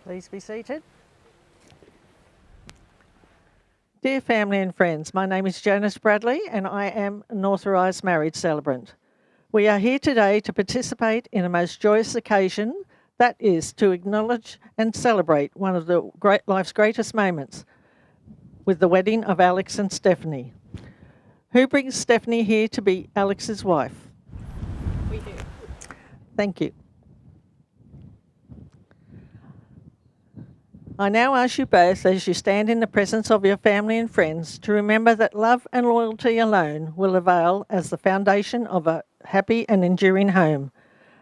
Please be seated. Dear family and friends, my name is Janice Bradley and I am an authorised marriage celebrant. We are here today to participate in a most joyous occasion, that is to acknowledge and celebrate one of life's greatest moments with the wedding of Alex and Stephanie. Who brings Stephanie here to be Alex's wife? We do. Thank you. I now ask you both, as you stand in the presence of your family and friends, to remember that love and loyalty alone will avail as the foundation of a happy and enduring home.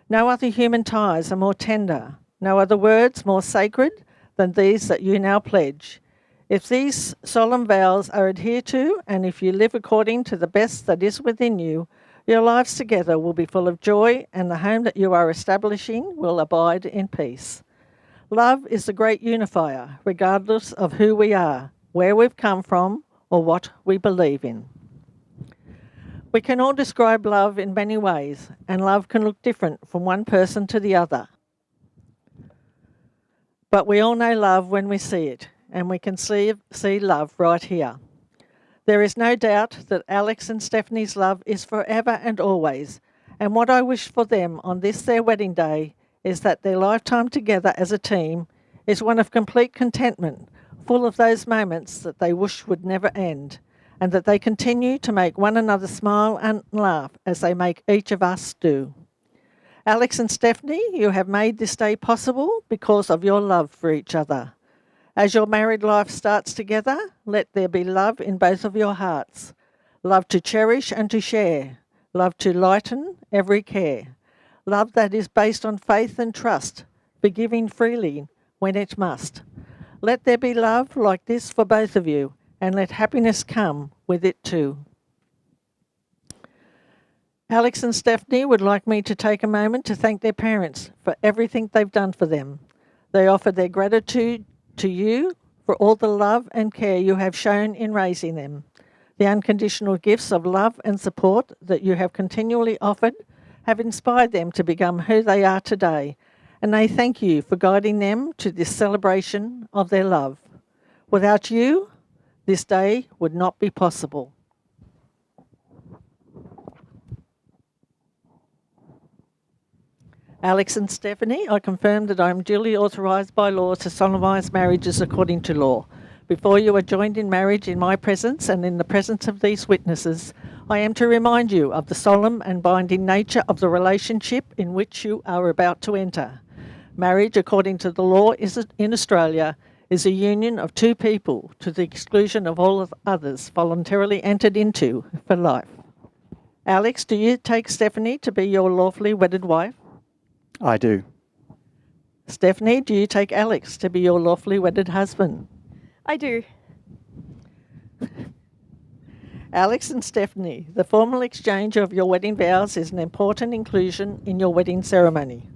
No other human ties are more tender, no other words more sacred than these that you now pledge. If these solemn vows are adhered to, and if you live according to the best that is within you, your lives together will be full of joy, and the home that you are establishing will abide in peace. Love is the great unifier, regardless of who we are, where we've come from, or what we believe in. We can all describe love in many ways, and love can look different from one person to the other. But we all know love when we see it, and we can see love right here. There is no doubt that Alex and Stephanie's love is forever and always, and what I wish for them on this their wedding day is that their lifetime together as a team is one of complete contentment, full of those moments that they wish would never end, and that they continue to make one another smile and laugh as they make each of us do. Alex and Stephanie, you have made this day possible because of your love for each other. As your married life starts together, let there be love in both of your hearts, love to cherish and to share, love to lighten every care. Love that is based on faith and trust, forgiving freely when it must. Let there be love like this for both of you, and let happiness come with it too. Alex and Stephanie would like me to take a moment to thank their parents for everything they've done for them. They offer their gratitude to you for all the love and care you have shown in raising them, the unconditional gifts of love and support that you have continually offered have inspired them to become who they are today, and they thank you for guiding them to this celebration of their love. Without you, this day would not be possible. Alex and Stephanie, I confirm that I am duly authorised by law to solemnise marriages according to law. Before you are joined in marriage in my presence and in the presence of these witnesses, I am to remind you of the solemn and binding nature of the relationship in which you are about to enter. Marriage, according to the law in Australia, is a union of two people to the exclusion of all of others voluntarily entered into for life. Alex, do you take Stephanie to be your lawfully wedded wife? I do. Stephanie, do you take Alex to be your lawfully wedded husband? I do. Alex and Stephanie, the formal exchange of your wedding vows is an important inclusion in your wedding ceremony.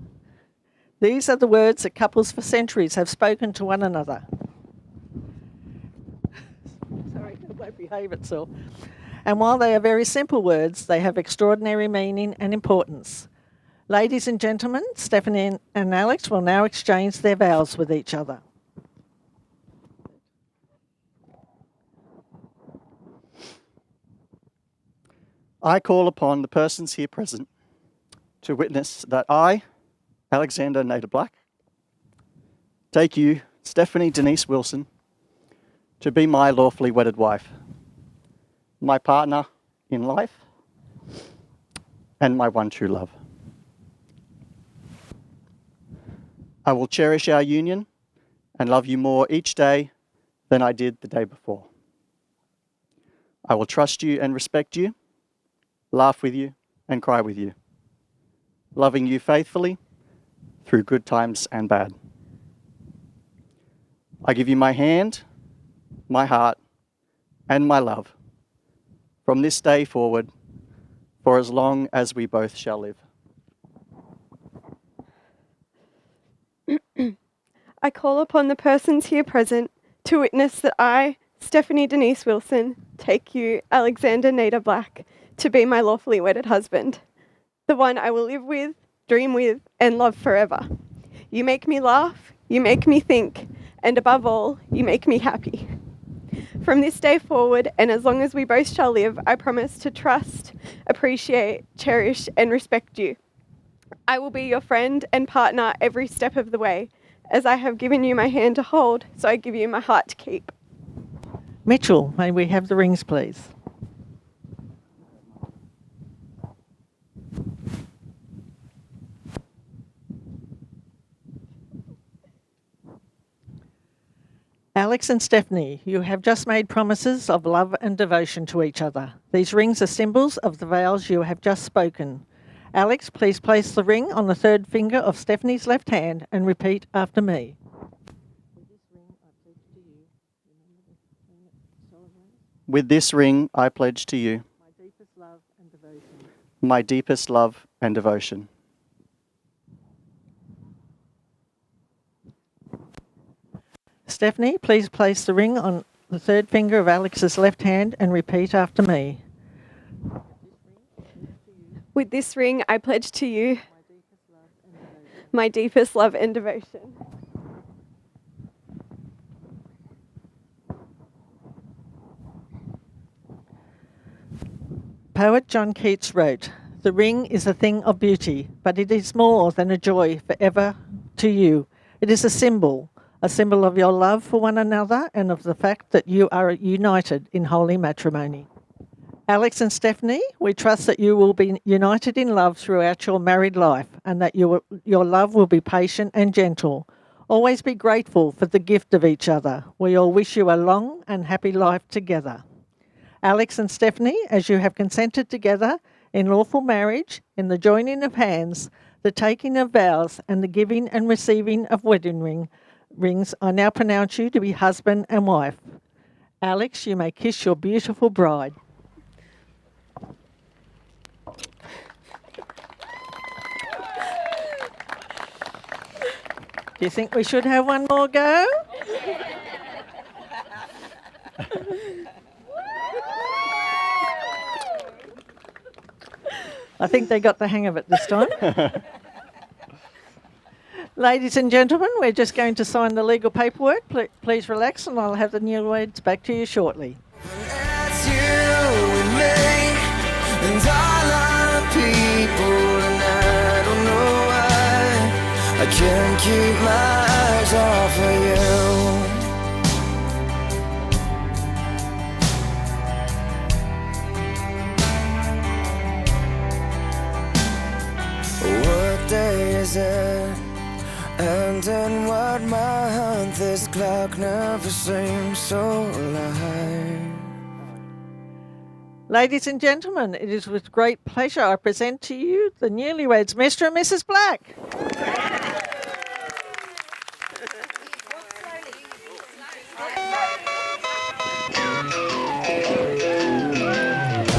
These are the words that couples for centuries have spoken to one another. Sorry, it won't behave itself. And while they are very simple words, they have extraordinary meaning and importance. Ladies and gentlemen, Stephanie and Alex will now exchange their vows with each other. I call upon the persons here present to witness that I, Alexander Nader Black, take you, Stephanie Denise Wilson, to be my lawfully wedded wife, my partner in life, and my one true love. I will cherish our union and love you more each day than I did the day before. I will trust you and respect you, laugh with you and cry with you, loving you faithfully through good times and bad. I give you my hand, my heart, and my love from this day forward for as long as we both shall live. I call upon the persons here present to witness that I, Stephanie Denise Wilson, take you, Alexander Nader Black, to be my lawfully wedded husband, the one I will live with, dream with, and love forever. You make me laugh, You make me think, and above all, you make me happy. From this day forward, and as long as we both shall live, I promise to trust, appreciate, cherish, and respect you. I will be your friend and partner every step of the way. As I have given you my hand to hold, so I give you my heart to keep. Mitchell, may we have the rings, please? Alex and Stephanie, you have just made promises of love and devotion to each other. These rings are symbols of the vows you have just spoken. Alex, please place the ring on the third finger of Stephanie's left hand and repeat after me. With this ring, I pledge to you My deepest love and devotion. my deepest love and devotion. Stephanie, please place the ring on the third finger of Alex's left hand and repeat after me. With this ring, I pledge to you my deepest love and devotion. Poet John Keats wrote, "The ring is a thing of beauty, but it is more than a joy forever to you. It is a symbol of your love for one another and of the fact that you are united in holy matrimony." Alex and Stephanie, we trust that you will be united in love throughout your married life and that your love will be patient and gentle. Always be grateful for the gift of each other. We all wish you a long and happy life together. Alex and Stephanie, as you have consented together in lawful marriage, in the joining of hands, the taking of vows, and the giving and receiving of wedding rings, I now pronounce you to be husband and wife. Alex, you may kiss your beautiful bride. Do you think we should have one more go? I think they got the hang of it this time. Ladies and gentlemen, we're just going to sign the legal paperwork. Please relax and I'll have the newlyweds back to you shortly. It's you and me and all our people, and I don't know why I can't keep my eyes off of you. What day is it? And in what month? This clock never seems so alive. Ladies and gentlemen, it is with great pleasure I present to you the newlyweds, Mr. and Mrs. Black.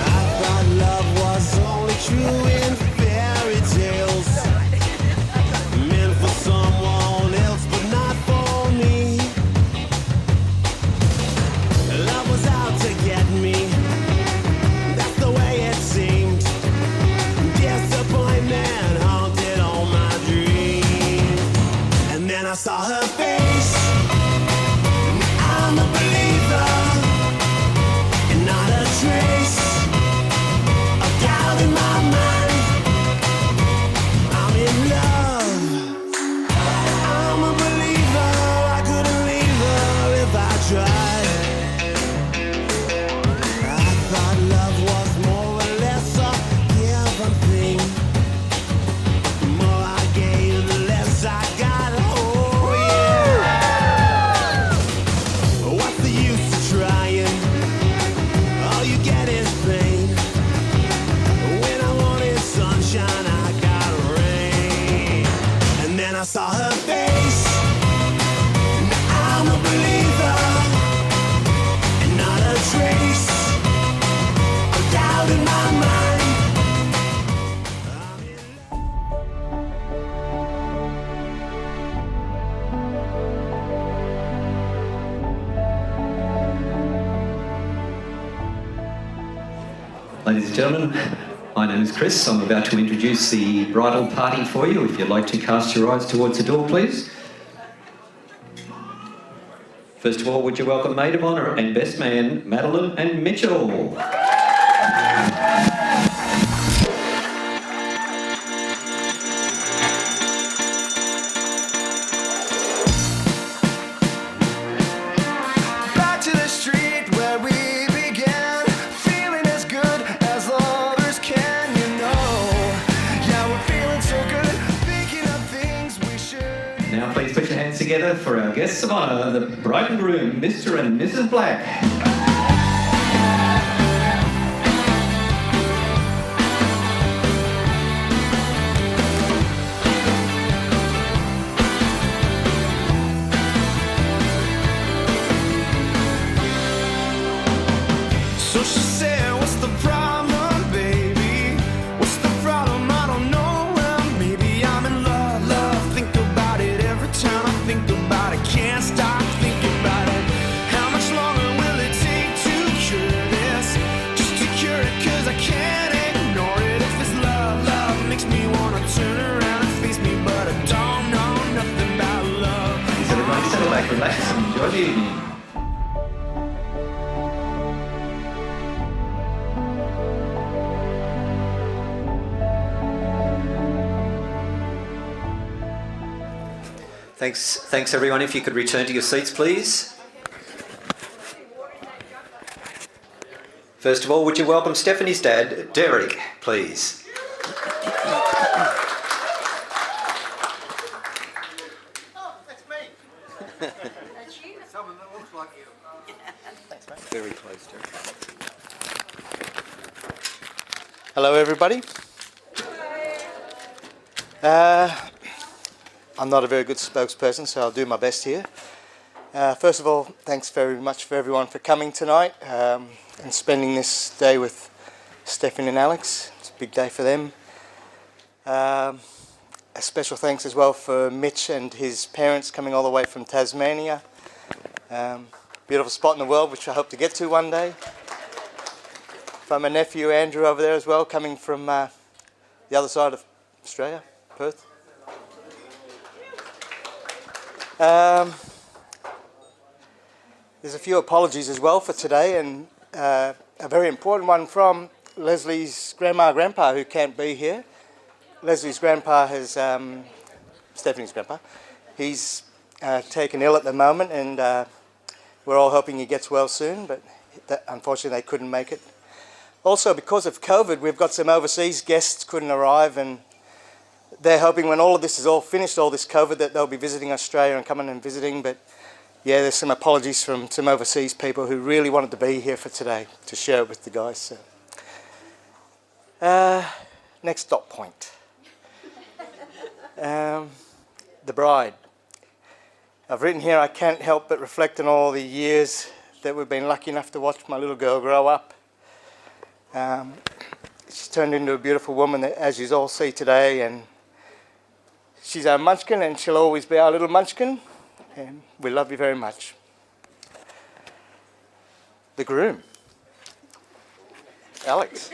I thought love was only true in fairy tales, meant for someone else but not for me. Love was out to get me, that's the way it seemed. Disappointment haunted all my dreams. And then I saw her face, I'm a believer, and not a trace of doubt in my mind. I'm in love, I'm a believer. I couldn't leave her if I tried. I thought love was more or less a given thing. The more I gave, the less I got. Oh yeah. What's the use of trying? All you get is pain. When I wanted sunshine, I got rain. And then I saw her face. Now I'm a believer, and not a trace of doubt in my mind. I'm in Ladies and gentlemen, my name is Chris. I'm about to introduce the bridal party for you. If you'd like to cast your eyes towards the door, please. First of all, would you welcome Maid of Honour and Best Man, Madeline and Mitchell. Back to the street where we began, feeling as good as lovers can, you know. Yeah, we're feeling so good, thinking of things we should. Now please put your hands together for our guests of honour, the bride and groom, Mr. and Mrs. Black. So she said, what's the problem, baby? What's the problem? I don't know. Well, maybe I'm in love, love. Think about it every time I think about it. Can't stop thinking about it. How much longer will it take to cure this? Just to cure it, cause I can't ignore it. If it's love, love makes me wanna turn around and face me, but I don't know nothing about love. So everybody settle back, relax and enjoy the evening. Thanks everyone. If you could return to your seats, please. First of all, would you welcome Stephanie's dad, Derek, please. Very close, Derek. Hello, everybody. I'm not a very good spokesperson, so I'll do my best here. First of all, thanks very much for everyone for coming tonight and spending this day with Stephanie and Alex. It's a big day for them. A special thanks as well for Mitch and his parents coming all the way from Tasmania. Beautiful spot in the world, which I hope to get to one day. From my nephew Andrew over there as well, coming from the other side of Australia, Perth. There's a few apologies as well for today, and a very important one from Leslie's grandma and grandpa who can't be here. Leslie's grandpa has, Stephanie's grandpa, he's taken ill at the moment, and we're all hoping he gets well soon, but unfortunately they couldn't make it. Also, because of COVID, we've got some overseas guests couldn't arrive, and they're hoping when all of this is all finished, all this COVID, that they'll be visiting Australia and coming and visiting. But yeah, there's some apologies from some overseas people who really wanted to be here for today to share it with the guys. So. Next dot point. The bride. I've written here, I can't help but reflect on all the years that we've been lucky enough to watch my little girl grow up. She's turned into a beautiful woman, as you all see today, and she's our munchkin, and she'll always be our little munchkin, and we love you very much. The groom, Alex.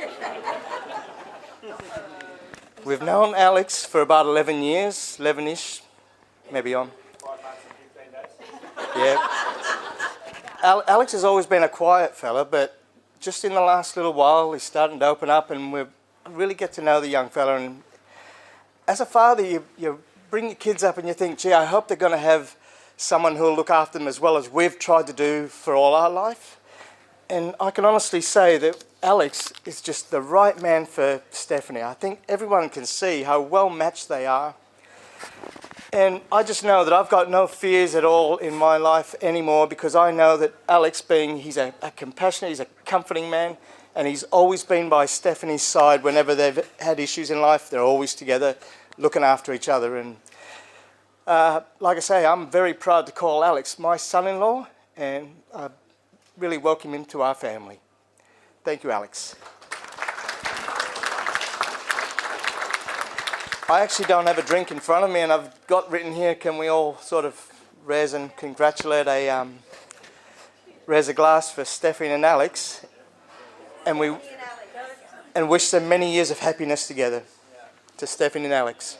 We've known Alex for about 11 years, 11-ish, maybe on. 5 months and 15 days. Yeah. Alex has always been a quiet fella, but just in the last little while, he's starting to open up, and we really get to know the young fella. And as a father, you bring your kids up and you think, gee, I hope they're going to have someone who'll look after them as well as we've tried to do for all our life. And I can honestly say that Alex is just the right man for Stephanie. I think everyone can see how well matched they are. And I just know that I've got no fears at all in my life anymore, because I know that Alex, he's a compassionate, he's a comforting man, and he's always been by Stephanie's side whenever they've had issues in life. They're always together, looking after each other. And like I say, I'm very proud to call Alex my son-in-law, and I really welcome him to our family. Thank you, Alex. I actually don't have a drink in front of me, and I've got written here, can we all sort of raise and congratulate raise a glass for Stephanie and Alex, and wish them many years of happiness together. To Stephanie and Alex.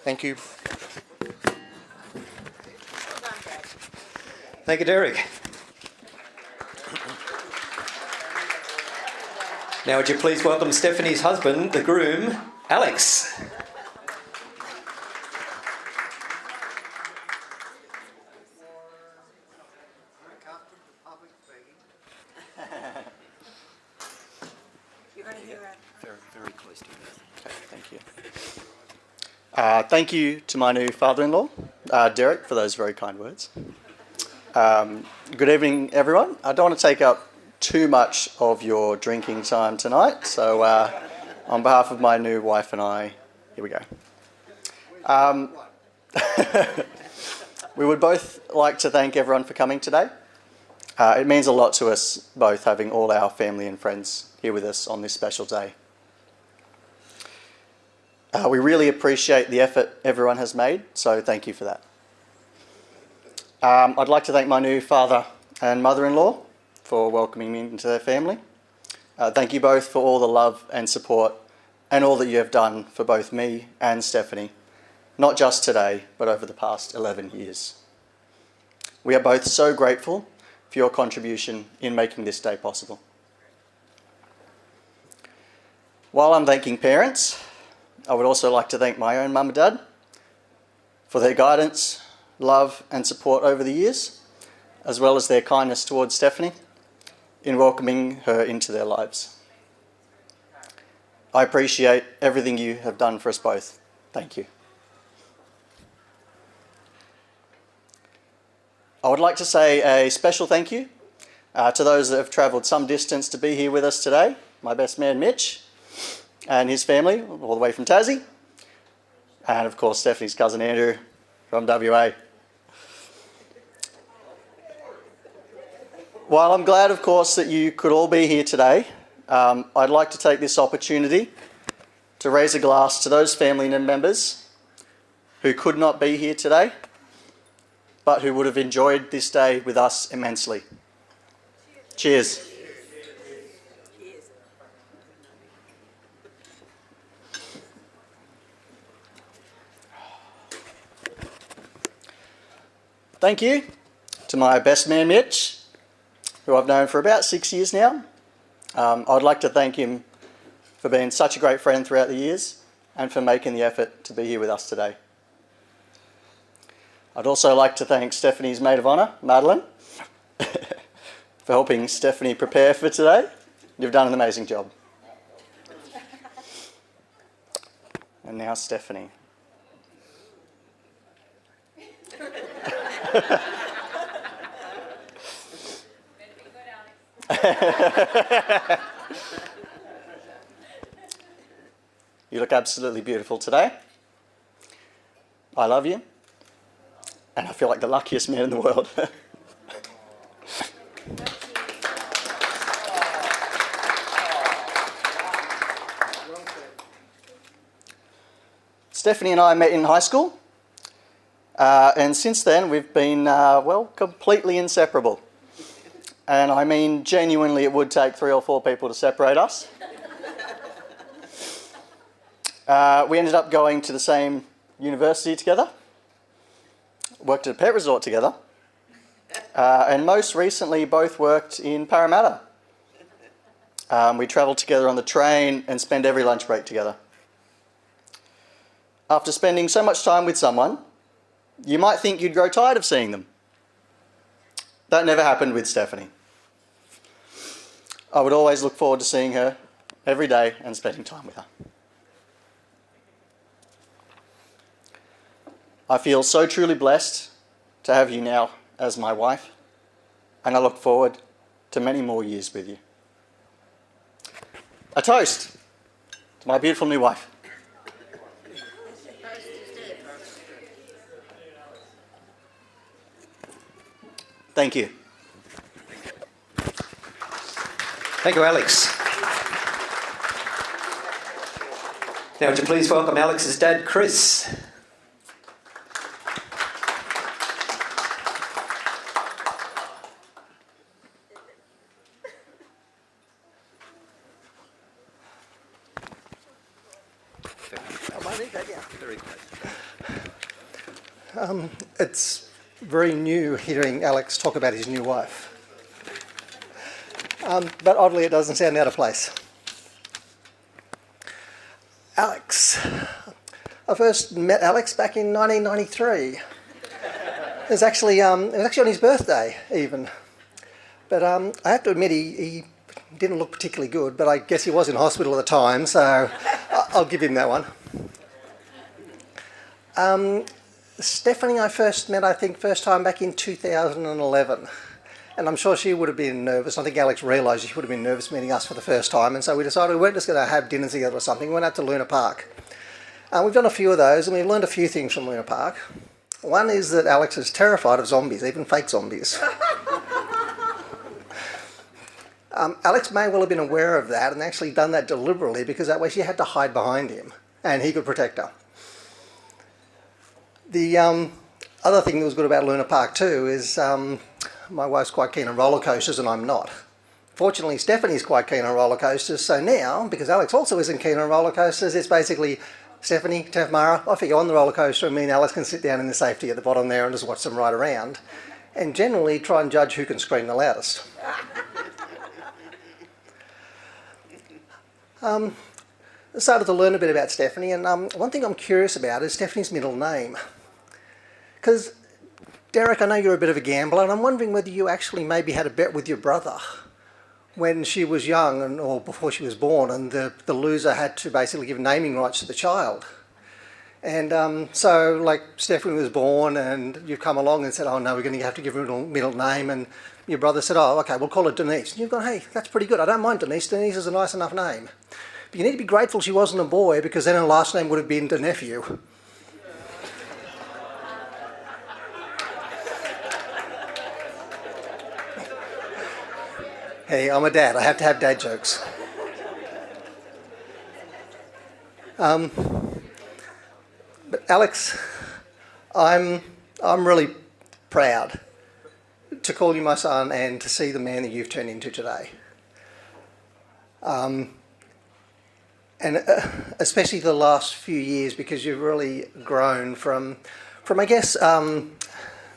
Thank you. Thank you, Derek. Now, would you please welcome Stephanie's husband, the groom, Alex. Very close to you. Okay, thank you. Thank you to my new father-in-law, Derek, for those very kind words. Good evening, everyone. I don't want to take up too much of your drinking time tonight, so on behalf of my new wife and I, here we go. We would both like to thank everyone for coming today. It means a lot to us both having all our family and friends here with us on this special day. We really appreciate the effort everyone has made, so thank you for that. I'd like to thank my new father and mother-in-law for welcoming me into their family. Thank you both for all the love and support and all that you have done for both me and Stephanie, not just today, but over the past 11 years. We are both so grateful for your contribution in making this day possible. While I'm thanking parents, I would also like to thank my own mum and dad for their guidance, love and support over the years, as well as their kindness towards Stephanie in welcoming her into their lives. I appreciate everything you have done for us both. Thank you. I would like to say a special thank you to those that have travelled some distance to be here with us today. My best man Mitch and his family all the way from Tassie, and of course Stephanie's cousin Andrew from WA. While I'm glad of course that you could all be here today, I'd like to take this opportunity to raise a glass to those family members who could not be here today but who would have enjoyed this day with us immensely. Cheers. Thank you to my best man Mitch, who I've known for about 6 years now. I'd like to thank him for being such a great friend throughout the years and for making the effort to be here with us today. I'd also like to thank Stephanie's maid of honour, Madeline, for helping Stephanie prepare for today. You've done an amazing job. And now Stephanie. You look absolutely beautiful today. I love you. And I feel like the luckiest man in the world. Stephanie and I met in high school. And since then we've been, completely inseparable. And I mean, genuinely, it would take 3 or 4 people to separate us. We ended up going to the same university together, worked at a pet resort together, and most recently both worked in Parramatta. We travelled together on the train and spent every lunch break together. After spending so much time with someone, you might think you'd grow tired of seeing them. That never happened with Stephanie. I would always look forward to seeing her every day and spending time with her. I feel so truly blessed to have you now as my wife, and I look forward to many more years with you. A toast to my beautiful new wife. Thank you. Thank you, Alex. Now, would you please welcome Alex's dad, Chris. It's very new hearing Alex talk about his new wife. But oddly, it doesn't sound out of place. Alex. I first met Alex back in 1993. It was actually on his birthday, even. But I have to admit, he didn't look particularly good, but I guess he was in hospital at the time, so I'll give him that one. Stephanie I first met, I think, first time back in 2011. And I'm sure she would have been nervous. I think Alex realised she would have been nervous meeting us for the first time, and so we decided we weren't just going to have dinner together or something. We went out to Luna Park. We've done a few of those, and we've learned a few things from Luna Park. One is that Alex is terrified of zombies, even fake zombies. Alex may well have been aware of that and actually done that deliberately because that way she had to hide behind him and he could protect her. The other thing that was good about Luna Park too is my wife's quite keen on roller coasters and I'm not. Fortunately, Stephanie's quite keen on roller coasters, so now, because Alex also isn't keen on roller coasters, it's basically Stephanie, Tavmara, off you go on the roller coaster, and me and Alice can sit down in the safety at the bottom there and just watch them ride around, and generally try and judge who can scream the loudest. I started to learn a bit about Stephanie, and one thing I'm curious about is Stephanie's middle name. Because, Derek, I know you're a bit of a gambler, and I'm wondering whether you actually maybe had a bet with your brother when she was young or before she was born, and the loser had to basically give naming rights to the child. And so, like, Stephanie was born and you've come along and said, oh no, we're going to have to give her a middle name, and your brother said, oh, okay, we'll call her Denise. And you've gone, hey, that's pretty good. I don't mind Denise. Denise is a nice enough name. But you need to be grateful she wasn't a boy, because then her last name would have been DeNephew. Hey, I'm a dad. I have to have dad jokes. But Alex, I'm really proud to call you my son and to see the man that you've turned into today. And especially the last few years, because you've really grown from I guess,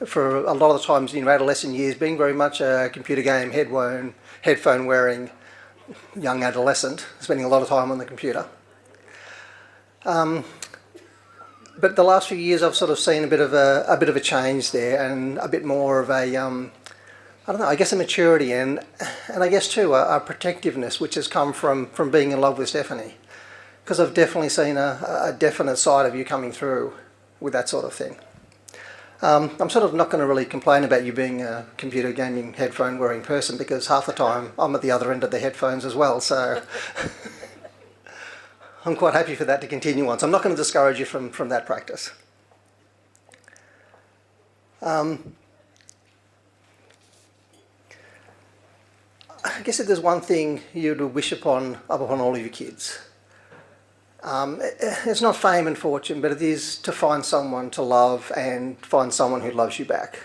for a lot of the times in your adolescent years, being very much a computer game headphone wearing young adolescent, spending a lot of time on the computer. But the last few years I've sort of seen a bit of a change there, and a bit more of a I don't know, I guess a maturity and I guess too a protectiveness which has come from being in love with Stephanie, because I've definitely seen a definite side of you coming through with that sort of thing. I'm sort of not going to really complain about you being a computer gaming headphone wearing person, because half the time I'm at the other end of the headphones as well, so I'm quite happy for that to continue on. So I'm not going to discourage you from that practice. I guess if there's one thing you'd wish upon all of your kids, it's not fame and fortune, but it is to find someone to love and find someone who loves you back.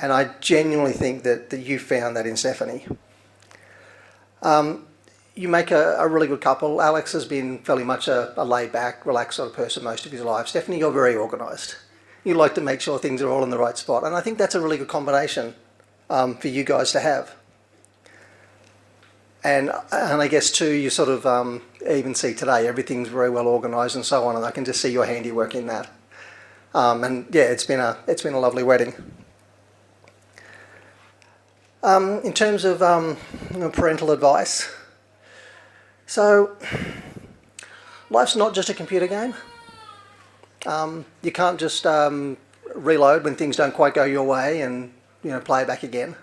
And I genuinely think that you found that in Stephanie. You make a really good couple. Alex has been fairly much a laid-back, relaxed sort of person most of his life. Stephanie, you're very organised. You like to make sure things are all in the right spot. And I think that's a really good combination for you guys to have. And I guess too, you sort of even see today everything's very well organised and so on, and I can just see your handiwork in that. And yeah, it's been a lovely wedding. In terms of parental advice, so life's not just a computer game. You can't just reload when things don't quite go your way and play it back again.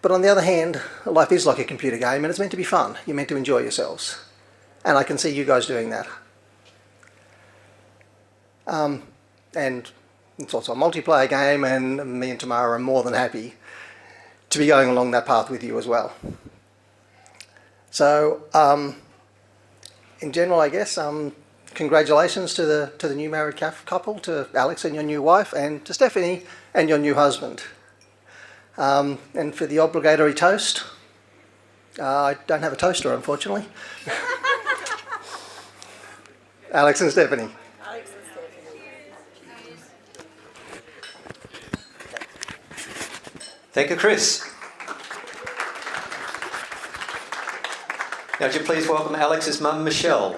But on the other hand, life is like a computer game and it's meant to be fun. You're meant to enjoy yourselves. And I can see you guys doing that. And it's also a multiplayer game, and me and Tamara are more than happy to be going along that path with you as well. So, in general, I guess, congratulations to the new married couple, to Alex and your new wife, and to Stephanie and your new husband. And for the obligatory toast, I don't have a toaster, unfortunately. Alex and Stephanie. Thank you, Chris. Now, would you please welcome Alex's mum, Michelle.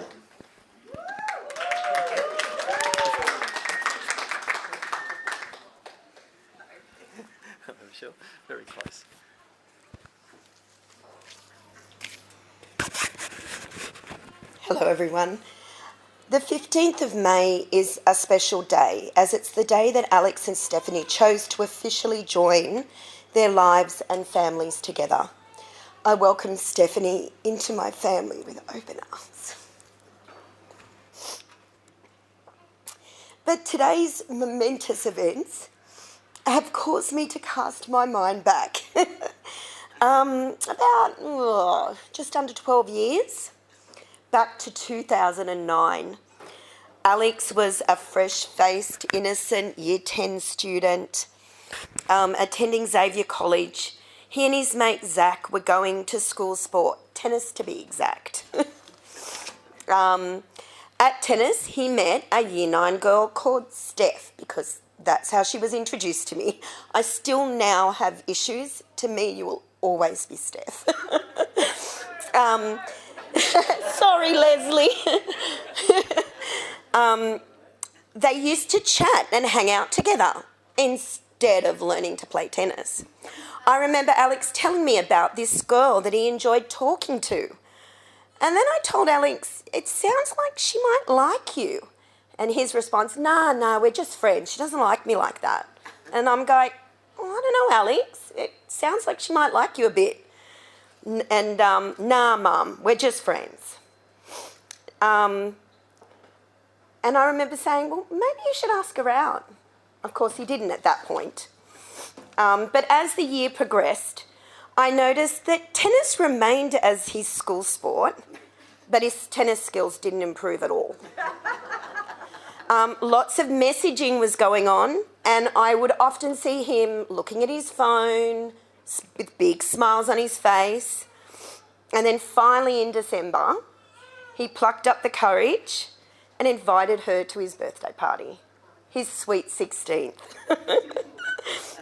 Michelle, very close. Hello everyone. The 15th of May is a special day as it's the day that Alex and Stephanie chose to officially join their lives and families together. I welcome Stephanie into my family with open arms. But today's momentous events have caused me to cast my mind back about just under 12 years, back to 2009. Alex was a fresh-faced, innocent Year 10 student attending Xavier College. He and his mate Zach were going to school sport, tennis to be exact. At tennis, he met a Year 9 girl called Steph, because that's how she was introduced to me. I still now have issues. To me, you will always be Steph. Sorry, Leslie. They used to chat and hang out together instead of learning to play tennis. I remember Alex telling me about this girl that he enjoyed talking to. And then I told Alex, it sounds like she might like you. And his response, nah, we're just friends. She doesn't like me like that. And I'm going, oh, I don't know, Alex. It sounds like she might like you a bit. Nah, Mum, we're just friends. And I remember saying, well, maybe you should ask her out. Of course, he didn't at that point. But as the year progressed, I noticed that tennis remained as his school sport, but his tennis skills didn't improve at all. Lots of messaging was going on, and I would often see him looking at his phone with big smiles on his face. And then finally in December, he plucked up the courage and invited her to his birthday party, his sweet 16th,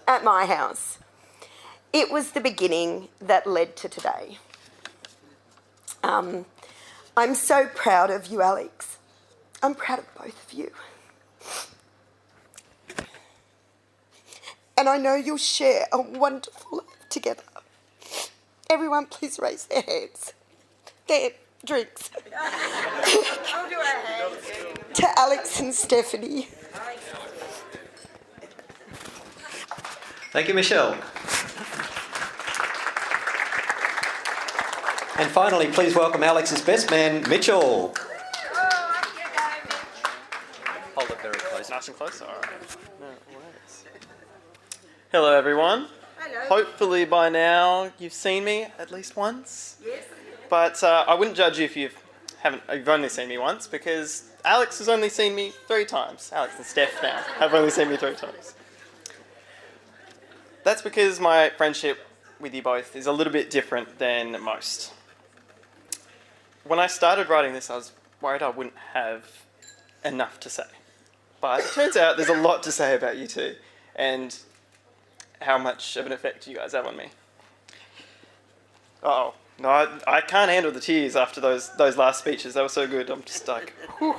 at my house. It was the beginning that led to today. I'm so proud of you, Alex. I'm proud of both of you. And I know you'll share a wonderful life together. Everyone, please raise their hands. Their drinks. I'll do our hands. To Alex and Stephanie. Thank you, Michelle. And finally, please welcome Alex's best man, Mitchell. Hold it very close. Nice and close? All right. No worries. Hello, everyone. Hello. Hopefully by now you've seen me at least once. Yes. But I wouldn't judge you if you've only seen me once, because Alex has only seen me 3 times. Alex and Steph now have only seen me 3 times. That's because my friendship with you both is a little bit different than most. When I started writing this, I was worried I wouldn't have enough to say. But it turns out there's a lot to say about you two, and how much of an effect you guys have on me. Oh no, I can't handle the tears after those last speeches. They were so good. I'm just like, whew.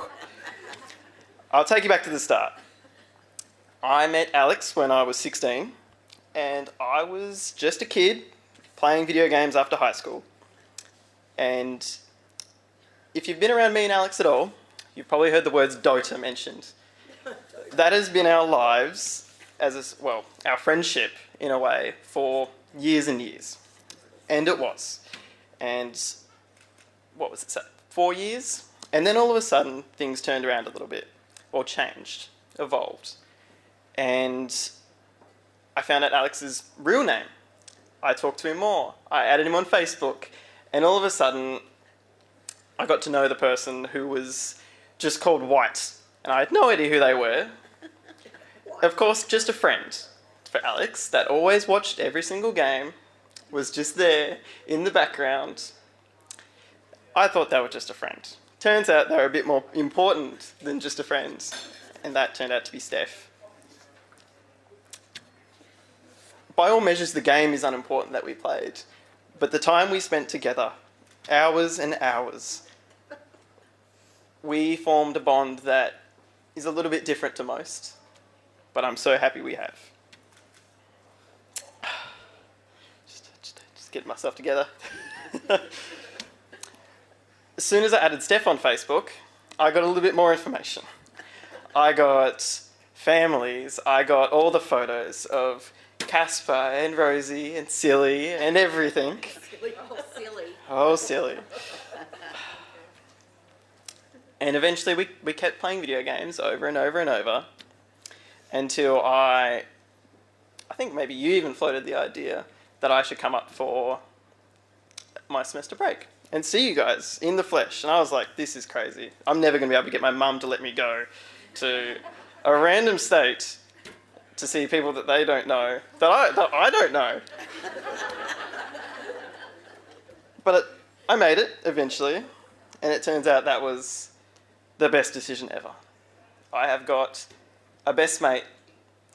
I'll take you back to the start. I met Alex when I was 16, and I was just a kid playing video games after high school. And if you've been around me and Alex at all, you've probably heard the words Dota mentioned. That has been our lives, our friendship in a way, for years and years. And it was. And what was it, 4 years? And then all of a sudden, things turned around a little bit, or changed, evolved. And I found out Alex's real name. I talked to him more. I added him on Facebook. And all of a sudden, I got to know the person who was just called White. And I had no idea who they were. Of course, just a friend for Alex that always watched every single game, was just there in the background. I thought they were just a friend. Turns out they were a bit more important than just a friend. And that turned out to be Steph. by all measures, the game is unimportant that we played, but the time we spent together, hours and hours, we formed a bond that is a little bit different to most, but I'm so happy we have. Just getting myself together. As soon as I added Steph on Facebook, I got a little bit more information. I got families, I got all the photos of Casper and Rosie and Silly and everything. Oh, silly. And eventually we kept playing video games over and over and over until I think maybe you even floated the idea that I should come up for my semester break and see you guys in the flesh. And I was like, this is crazy. I'm never going to be able to get my mum to let me go to a random state to see people that they don't know, that I don't know. But I made it eventually, and it turns out that was the best decision ever. I have got a best mate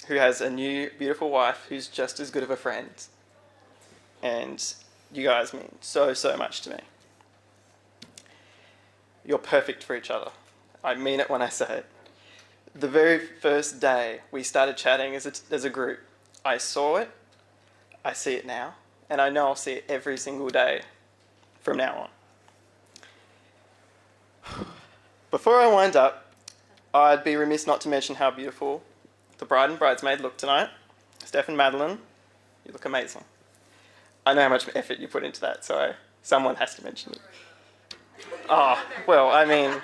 who has a new beautiful wife who's just as good of a friend. And you guys mean so, so much to me. You're perfect for each other. I mean it when I say it. The very first day we started chatting as a group, I saw it, I see it now, and I know I'll see it every single day from now on. Before I wind up, I'd be remiss not to mention how beautiful the bride and bridesmaid look tonight. Steph and Madeline, you look amazing. I know how much effort you put into that, so someone has to mention it. Oh, well, I mean...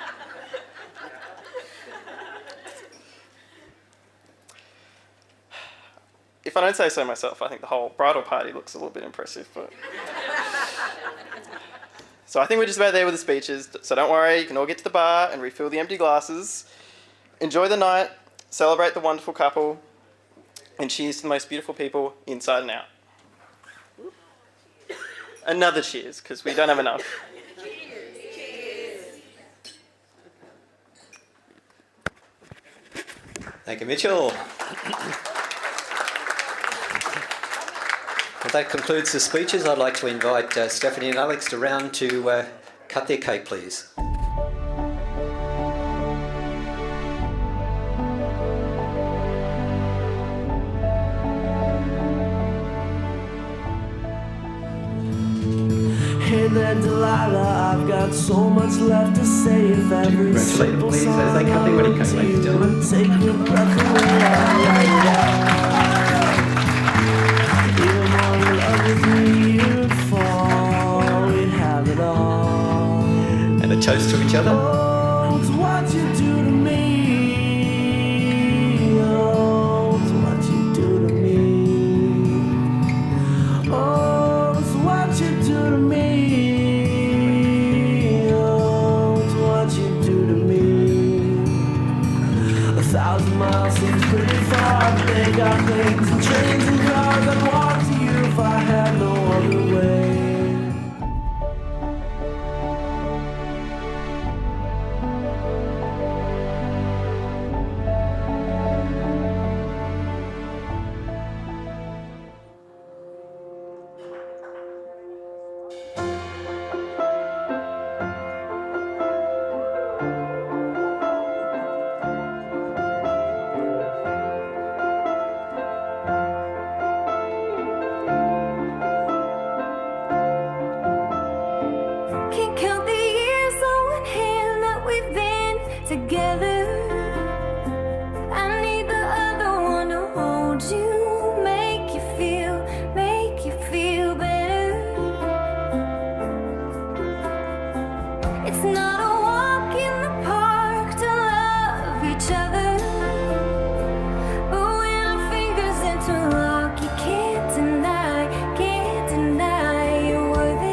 If I don't say so myself, I think the whole bridal party looks a little bit impressive, but... So I think we're just about there with the speeches, so don't worry, you can all get to the bar and refill the empty glasses. Enjoy the night, celebrate the wonderful couple, and cheers to the most beautiful people inside and out. Another cheers, because we don't have enough. Thank you, Mitchell. Well, that concludes the speeches. I'd like to invite Stephanie and Alex around to cut their cake, please. Hey there, Delilah, I've got so much left to say. If every simple please, song as they cut their wedding cake, ladies and gentlemen. would take your breath away, right now. Even more in love with me, you'd fall, we'd have it all. And a toast to each other. Oh, it's what you do to me. Oh, it's what you do to me. Oh, it's what you do to me. Oh, it's what you do to me. 1,000 miles seems pretty far, but they got planes and trains and cars. I'd walk to you if I had no other way. Can't count the years on one hand that we've been together. I need the other one to hold you, make you feel better. It's not a walk in the park to love each other, but when our fingers interlock, you can't deny you're worth it.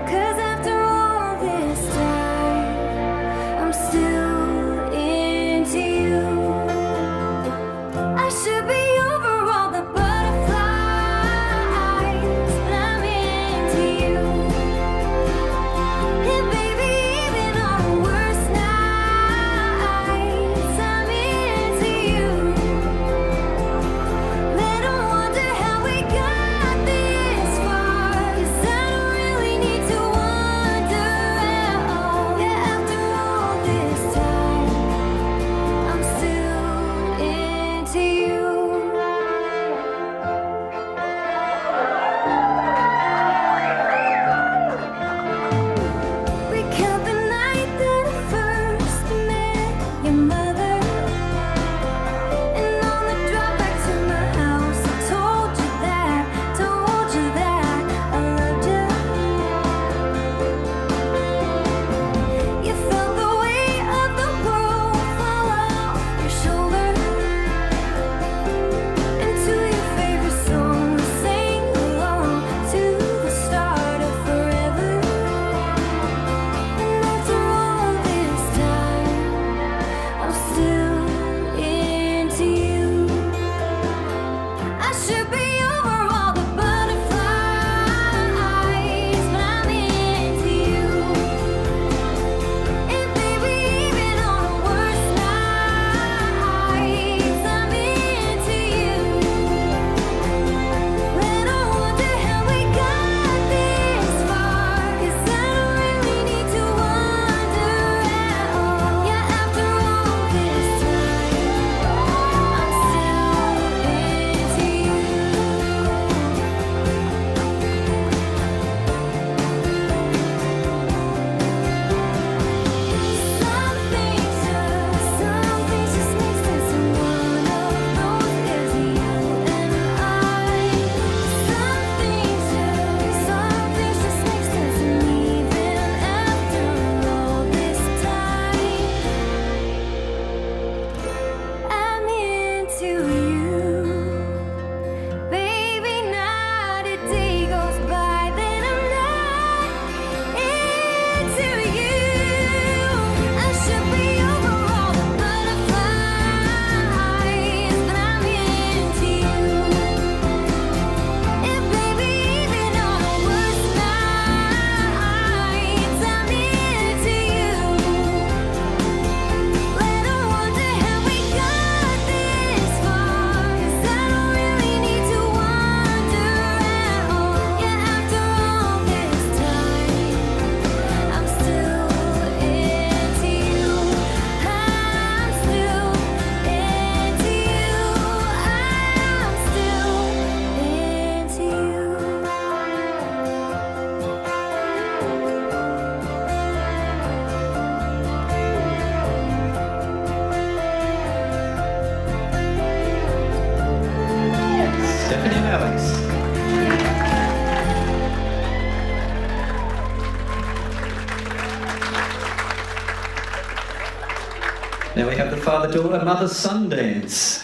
'Cause after all this time, I'm still Now we have the father-daughter, mother-son dance.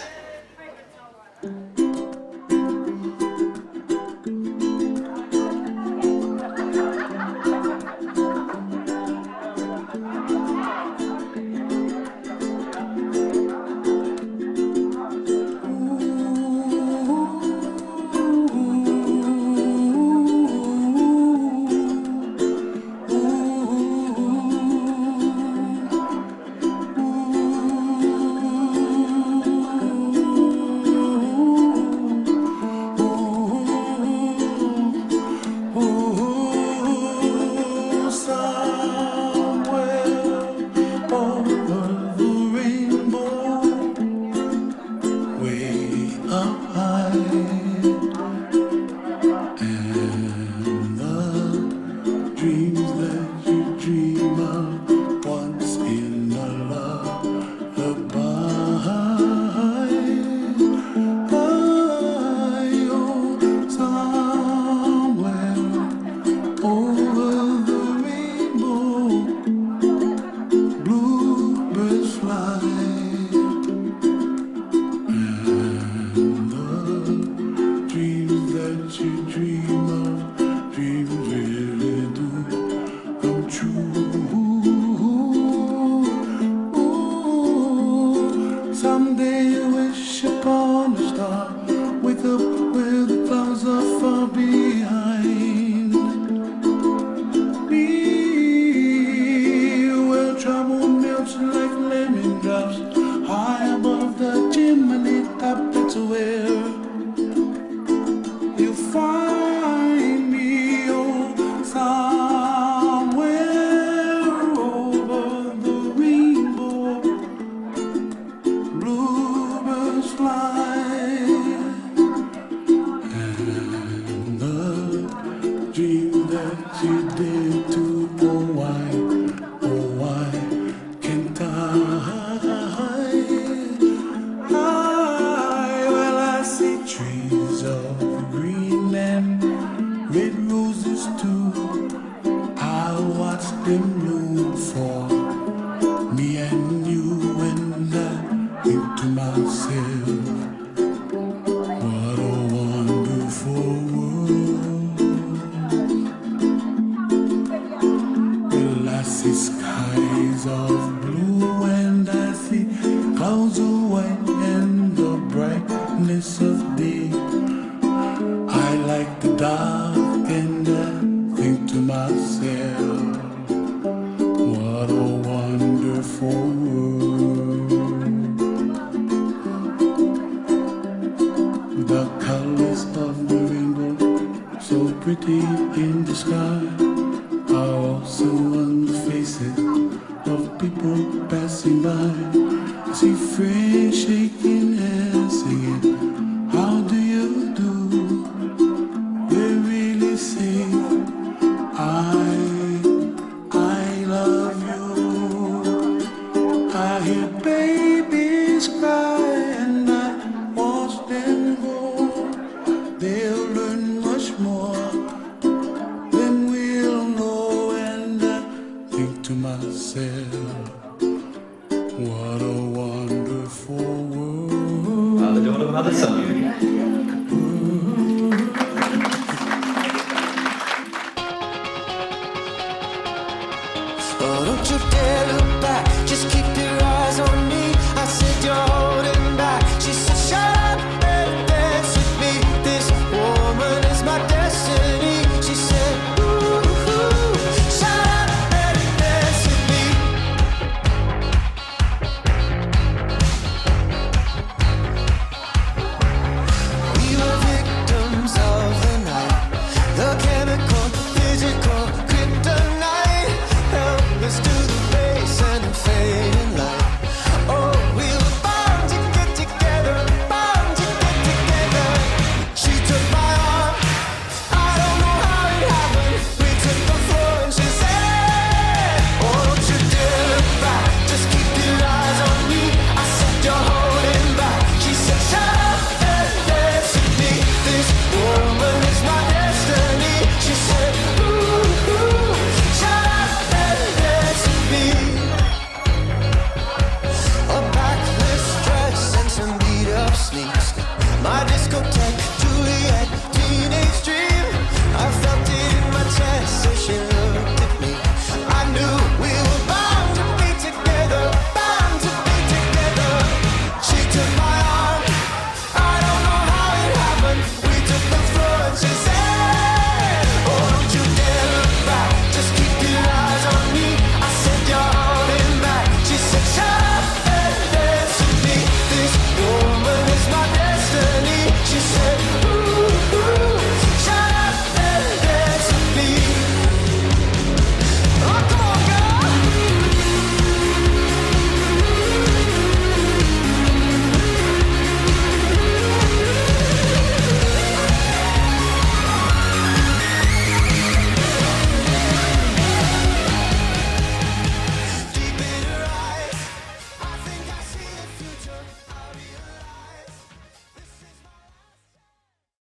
The chemical, physical, kryptonite. Help us to the